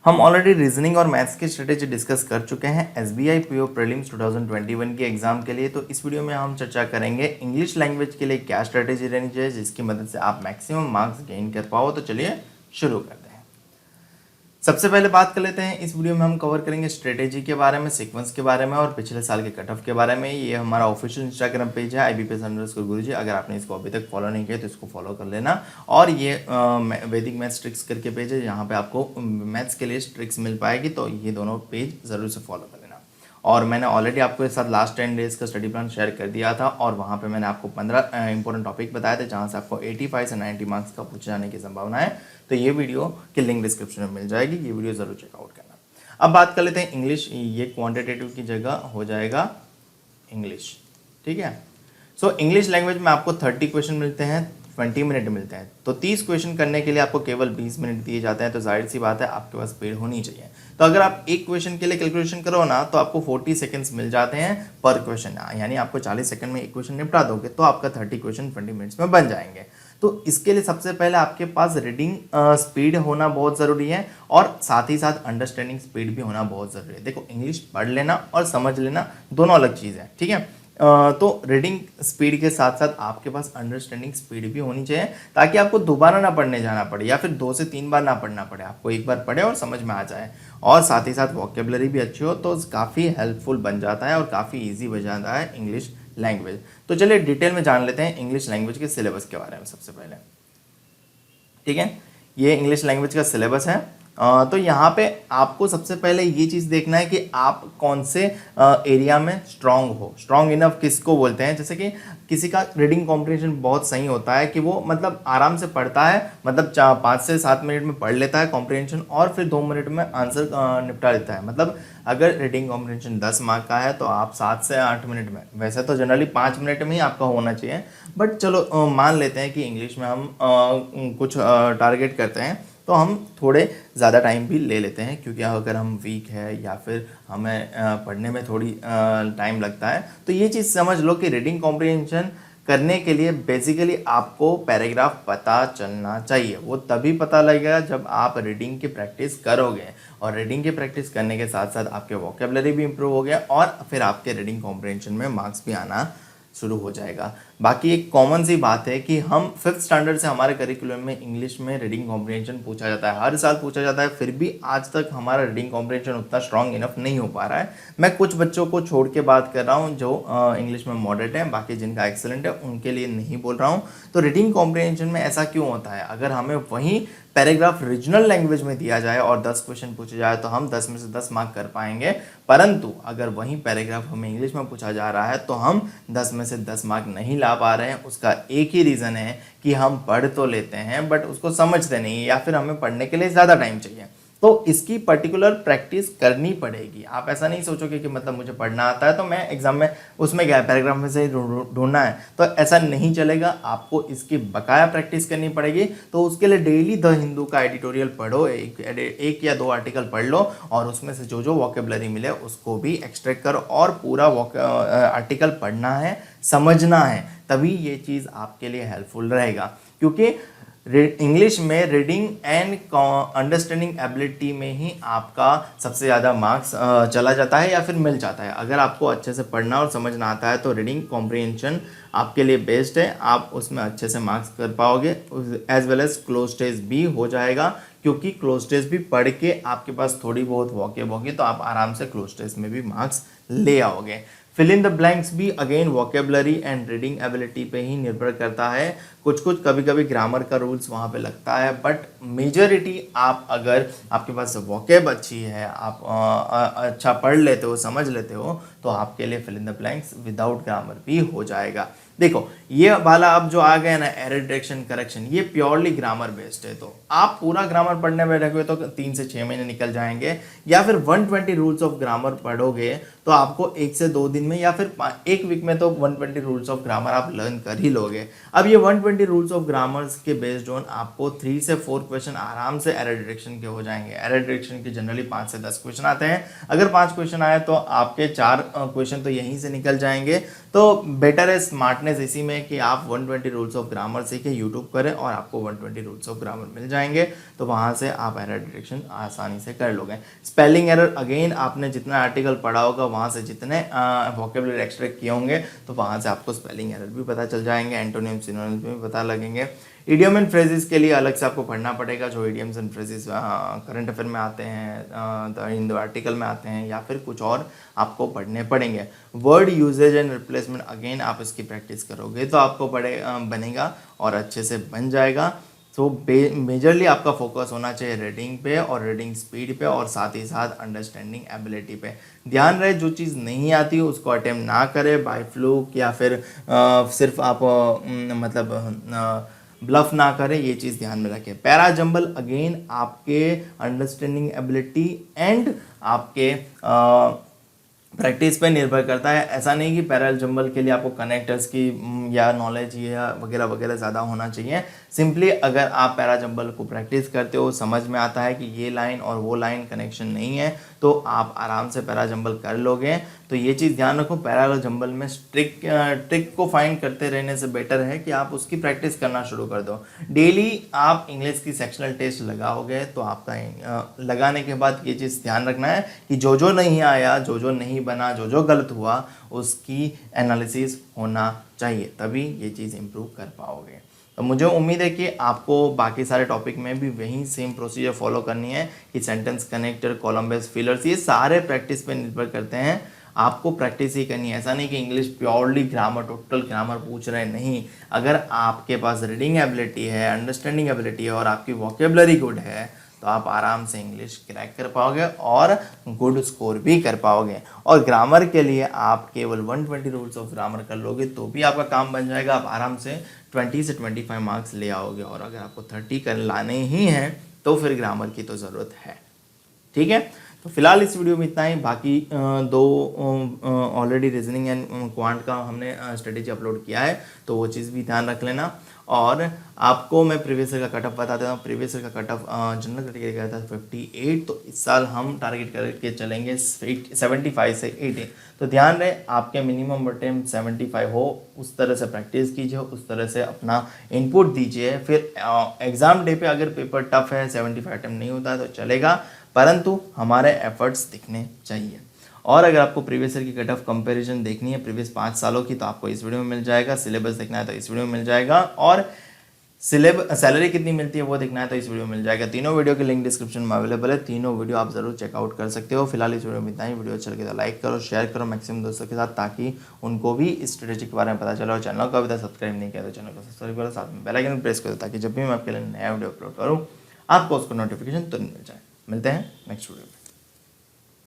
हम already reasoning और maths की स्ट्रेटेजी डिस्कस कर चुके हैं एसबीआई पीओ प्रीलिम्स 2021 के एग्जाम के लिए। तो इस वीडियो में हम चर्चा करेंगे इंग्लिश लैंग्वेज के लिए क्या स्ट्रेटेजी रहनी चाहिए जिसकी मदद से आप मैक्सिमम मार्क्स गेन कर पाओ। तो चलिए शुरू करते हैं। सबसे पहले बात कर लेते हैं, इस वीडियो में हम कवर करेंगे स्ट्रेटेजी के बारे में, सीक्वेंस के बारे में और पिछले साल के कट ऑफ के बारे में। ये हमारा ऑफिशियल इंस्टाग्राम पेज है IBPS_गुरुजी। अगर आपने इसको अभी तक फॉलो नहीं किया तो इसको फॉलो कर लेना। और ये वैदिक मैथ्स ट्रिक्स करके पेज है, यहाँ पे आपको मैथ्स के लिए ट्रिक्स मिल पाएगी। तो ये दोनों पेज ज़रूर से फॉलो कर लेना। और मैंने ऑलरेडी आपके साथ लास्ट 10 डेज़ का स्टडी प्लान शेयर कर दिया था और वहाँ पे मैंने आपको 15 इंपॉर्टेंट टॉपिक बताए थे जहाँ से आपको 85 से 90 मार्क्स का पूछे जाने की संभावना है। तो ये वीडियो की लिंक डिस्क्रिप्शन में मिल जाएगी, ये वीडियो ज़रूर चेकआउट करना। अब बात कर लेते हैं इंग्लिश। ये क्वांटिटेटिव की जगह हो जाएगा इंग्लिश, ठीक है। सो इंग्लिश लैंग्वेज में आपको 30 क्वेश्चन मिलते हैं, 20 मिनट मिलते हैं। तो 30 क्वेश्चन करने के लिए आपको केवल 20 मिनट दिए जाते हैं। तो जाहिर सी बात है आपके पास स्पीड होनी चाहिए। तो अगर आप एक क्वेश्चन के लिए कैलकुलेशन करो ना तो आपको 40 सेकंड्स मिल जाते हैं पर क्वेश्चन, यानी आपको 40 सेकंड में एक क्वेश्चन निपटा दोगे तो आपका 30 क्वेश्चन 20 मिनट्स में बन जाएंगे। तो इसके लिए सबसे पहले आपके पास रीडिंग स्पीड होना बहुत ज़रूरी है और साथ ही साथ अंडरस्टैंडिंग स्पीड भी होना बहुत ज़रूरी है। देखो, इंग्लिश पढ़ लेना और समझ लेना दोनों अलग चीज़ है, ठीक है। तो रीडिंग स्पीड के साथ साथ आपके पास अंडरस्टैंडिंग स्पीड भी होनी चाहिए ताकि आपको दोबारा ना पढ़ने जाना पड़े या फिर 2 से 3 बार ना पढ़ना पड़े, आपको एक बार पढ़े और समझ में आ जाए। और साथ ही साथ वोकेबलरी भी अच्छी हो तो काफ़ी हेल्पफुल बन जाता है और काफ़ी ईजी बन जाता है इंग्लिश लैंग्वेज। तो चलिए डिटेल में जान लेते हैं इंग्लिश लैंग्वेज के सिलेबस के बारे में सबसे पहले, ठीक है। ये इंग्लिश लैंग्वेज का सिलेबस है। तो यहाँ पे आपको सबसे पहले ये चीज़ देखना है कि आप कौन से एरिया में स्ट्रांग हो। स्ट्रांग इनफ किसको बोलते हैं? जैसे कि किसी का रीडिंग कॉम्प्रिहेंशन बहुत सही होता है कि वो मतलब आराम से पढ़ता है, मतलब 5 से 7 मिनट में पढ़ लेता है कॉम्प्रिहेंशन और फिर 2 मिनट में आंसर निपटा लेता है। मतलब अगर रीडिंग कॉम्प्रिहेंशन 10 मार्क का है तो आप 7 से 8 मिनट में, वैसे तो जनरली 5 मिनट में ही आपका होना चाहिए, बट चलो मान लेते हैं कि इंग्लिश में हम कुछ टारगेट करते हैं तो हम थोड़े ज़्यादा टाइम भी ले लेते हैं, क्योंकि अगर हम वीक है या फिर हमें पढ़ने में थोड़ी टाइम लगता है। तो ये चीज़ समझ लो कि रीडिंग कॉम्प्रिहेंशन करने के लिए बेसिकली आपको पैराग्राफ पता चलना चाहिए। वो तभी पता लगेगा जब आप रीडिंग की प्रैक्टिस करोगे, और रीडिंग की प्रैक्टिस करने के साथ साथ आपके वोकेबलरी भी इंप्रूव हो गया और फिर आपके रीडिंग कॉम्प्रिहेंशन में मार्क्स भी आना शुरू हो जाएगा। बाकी एक कॉमन सी बात है कि हम 5th स्टैंडर्ड से हमारे करिकुलम में इंग्लिश में रीडिंग कॉम्प्रिहेंशन पूछा जाता है, हर साल पूछा जाता है, फिर भी आज तक हमारा रीडिंग कॉम्प्रिहेंशन उतना स्ट्रांग इनफ नहीं हो पा रहा है। मैं कुछ बच्चों को छोड़ के बात कर रहा हूँ जो इंग्लिश में मॉडरेट है, बाकी जिनका एक्सेलेंट है उनके लिए नहीं बोल रहा हूँ। तो रीडिंग कॉम्प्रिहेंशन में ऐसा क्यों होता है? अगर हमें वही पैराग्राफ रीजनल लैंग्वेज में दिया जाए और 10 क्वेश्चन पूछे जाए तो हम 10 में से 10 मार्क कर पाएंगे, परंतु अगर वही पैराग्राफ हमें इंग्लिश में पूछा जा रहा है तो हम 10 में से 10 मार्क नहीं ला पा रहे हैं। उसका एक ही रीज़न है कि हम पढ़ तो लेते हैं बट उसको समझते नहीं है या फिर हमें पढ़ने के लिए ज़्यादा टाइम चाहिए। तो इसकी पर्टिकुलर प्रैक्टिस करनी पड़ेगी। आप ऐसा नहीं सोचोगे कि मतलब मुझे पढ़ना आता है तो मैं एग्जाम में उसमें क्या पैराग्राफ में से ढूंढना है, तो ऐसा नहीं चलेगा। आपको इसकी बकाया प्रैक्टिस करनी पड़ेगी। तो उसके लिए डेली द हिंदू का एडिटोरियल पढ़ो, एक या 2 आर्टिकल पढ़ लो और उसमें से जो जो वोकेबलरी मिले उसको भी एक्सट्रैक्ट करो और पूरा आर्टिकल पढ़ना है, समझना है, तभी ये चीज़ आपके लिए हेल्पफुल रहेगा। क्योंकि इंग्लिश में रीडिंग एंड अंडरस्टैंडिंग एबिलिटी में ही आपका सबसे ज़्यादा मार्क्स चला जाता है या फिर मिल जाता है। अगर आपको अच्छे से पढ़ना और समझना आता है तो रीडिंग कॉम्प्रिहेंशन आपके लिए बेस्ट है, आप उसमें अच्छे से मार्क्स कर पाओगे। As well as cloze test भी हो जाएगा, क्योंकि क्लोज टेस्ट भी पढ़ के आपके पास थोड़ी बहुत वॉकेब होगी तो आप आराम से क्लोज टेस्ट में भी मार्क्स ले आओगे। फिल इन द ब्लैंक्स भी again vocabulary and reading ability पे ही निर्भर करता है। कुछ कभी कभी ग्रामर का रूल्स वहाँ पे लगता है, बट मेजॉरिटी आप अगर आपके पास वोकेब अच्छी है, आप अच्छा पढ़ लेते हो, समझ लेते हो, तो आपके लिए fill in the blanks without grammar भी हो जाएगा। देखो, ये वाला अब जो आ गया ना एरर डिटेक्शन करेक्शन, ये प्योरली ग्रामर बेस्ड है। तो आप पूरा ग्रामर पढ़ने बैठोगे तो 3 से 6 महीने निकल जाएंगे, या फिर 120 रूल्स ऑफ ग्रामर पढ़ोगे तो आपको 1 से 2 दिन में या फिर 1 वीक में तो 120 रूल्स ऑफ ग्रामर आप लर्न कर ही लोगे। अब ये 120 120 रूल्स ऑफ ग्रामर्स के बेस्ड ऑन आपको 3 से 4 क्वेश्चन आराम से एरर डिटेक्शन के हो जाएंगे। एरर डिटेक्शन के जनरली 5 से 10 क्वेश्चन आते हैं। अगर 5 क्वेश्चन आए तो आपके 4 क्वेश्चन तो यहीं से निकल जाएंगे। तो बेटर है स्मार्टनेस इसी में कि आप 120 रूल्स ऑफ ग्रामर सीखें, यूट्यूब करें और आपको 120 रूल्स ऑफ ग्रामर मिल जाएंगे। तो वहाँ से आप एरर डिटेक्शन आसानी से कर लोगे। स्पेलिंग एरर अगेन आपने जितना आर्टिकल पढ़ा होगा वहाँ से जितने वोकेबुलरी एक्सट्रैक्ट किए होंगे तो वहाँ से आपको स्पेलिंग एरर भी पता चल जाएंगे, एंटोनिम सिनोनिम्स भी पता लगेंगे। इडियम एंड फ्रेजेस के लिए अलग से आपको पढ़ना पड़ेगा, जो idioms and phrases current affair में आते हैं, हिंदू आर्टिकल में आते हैं या फिर कुछ और आपको पढ़ने पड़ेंगे। Word usage and replacement again आप इसकी प्रैक्टिस करोगे तो आपको बनेगा और अच्छे से बन जाएगा। तो मेजरली आपका फोकस होना चाहिए रीडिंग पे और रीडिंग स्पीड पे और साथ ही साथ अंडरस्टैंडिंग एबिलिटी पे। ध्यान रहे जो चीज़ नहीं आती है उसको अटेम्प्ट ना करें बाय फ्लूक या फिर सिर्फ आप ब्लफ ना करें, ये चीज़ ध्यान में रखें। पैरा जंबल अगेन आपके अंडरस्टैंडिंग एबिलिटी एंड आपके प्रैक्टिस पे निर्भर करता है। ऐसा नहीं कि पैरल जंबल के लिए आपको कनेक्टर्स की या नॉलेज या वगैरह वगैरह ज़्यादा होना चाहिए। सिंपली अगर आप पैरा जंबल को प्रैक्टिस करते हो, समझ में आता है कि ये लाइन और वो लाइन कनेक्शन नहीं है, तो आप आराम से पैरा जंबल कर लोगे। तो ये चीज़ ध्यान रखो, पैरा जंबल में ट्रिक को फाइंड करते रहने से बेटर है कि आप उसकी प्रैक्टिस करना शुरू कर दो। डेली आप इंग्लिश की सेक्शनल टेस्ट लगाओगे तो आपका लगाने के बाद ये चीज़ ध्यान रखना है कि जो जो नहीं आया, जो जो नहीं बना, जो जो गलत हुआ उसकी एनालिसिस होना चाहिए, तभी ये चीज़ इम्प्रूव कर पाओगे। तो मुझे उम्मीद है कि आपको बाकी सारे टॉपिक में भी वही सेम प्रोसीजर फॉलो करनी है कि sentence connector, column base, fillers, ये सारे प्रैक्टिस पे निर्भर करते हैं। आपको प्रैक्टिस ही करनी है। ऐसा नहीं कि English purely grammar, total grammar पूछ रहे हैं, नहीं। अगर आपके पास रीडिंग एबिलिटी है, अंडरस्टैंडिंग एबिलिटी है और आपकी वोकेबुलरी गुड है तो आप आराम से इंग्लिश क्रैक कर पाओगे और गुड स्कोर भी कर पाओगे। और ग्रामर के लिए आप केवल 120 रूल्स ऑफ ग्रामर कर लोगे तो भी आपका काम बन जाएगा। आप आराम से 20 से 25 मार्क्स ले आओगे। और अगर आपको 30 कर लाने ही हैं तो फिर ग्रामर की तो ज़रूरत है। ठीक है, तो फिलहाल इस वीडियो में इतना ही। बाकी दो ऑलरेडी रीजनिंग एंड क्वांट का हमने स्ट्रेटेजी अपलोड किया है, तो वो चीज़ भी ध्यान रख लेना। और आपको मैं प्रीवियस ईयर का कट ऑफ बता देता हूँ। प्रीवियस ईयर का कट ऑफ जनरल कैटेगरी का था 58, तो इस साल हम टारगेट करके चलेंगे 75 से 80। तो ध्यान रहे आपके मिनिमम अटेम्प्ट 75 हो, उस तरह से प्रैक्टिस कीजिए, उस तरह से अपना इनपुट दीजिए। फिर एग्ज़ाम डे पे अगर पेपर टफ है, 75 अटेम्प्ट नहीं होता तो चलेगा, परंतु हमारे एफर्ट्स दिखने चाहिए। और अगर आपको प्रीवियस ईयर की कट ऑफ कंपैरिजन देखनी है प्रीवियस 5 सालों की, तो आपको इस वीडियो में मिल जाएगा। सिलेबस देखना है तो इस वीडियो में मिल जाएगा। और सैलरी कितनी मिलती है वो देखना है तो इस वीडियो में मिल जाएगा। तीनों वीडियो के लिंक डिस्क्रिप्शन में अवेलेबल है। तीनों वीडियो आप जरूर चेकआउट कर सकते हो। फिलहाल इस वीडियो में इतना ही। वीडियो अच्छा लगे तो लाइक करो, शेयर करो मैक्सिमम दोस्तों के साथ, ताकि उनको भी इस स्ट्रेटेजी के बारे में पता चले। और चैनल को अभी तक सब्सक्राइब नहीं किया तो चैनल को सब्सक्राइब करो, साथ में बेल आइकन प्रेस करो, ताकि जब भी मैं आपके लिए नया वीडियो अपलोड करूँ आपको उसको नोटिफिकेशन तुरंत मिल जाए। मिलते हैं नेक्स्ट वीडियो में।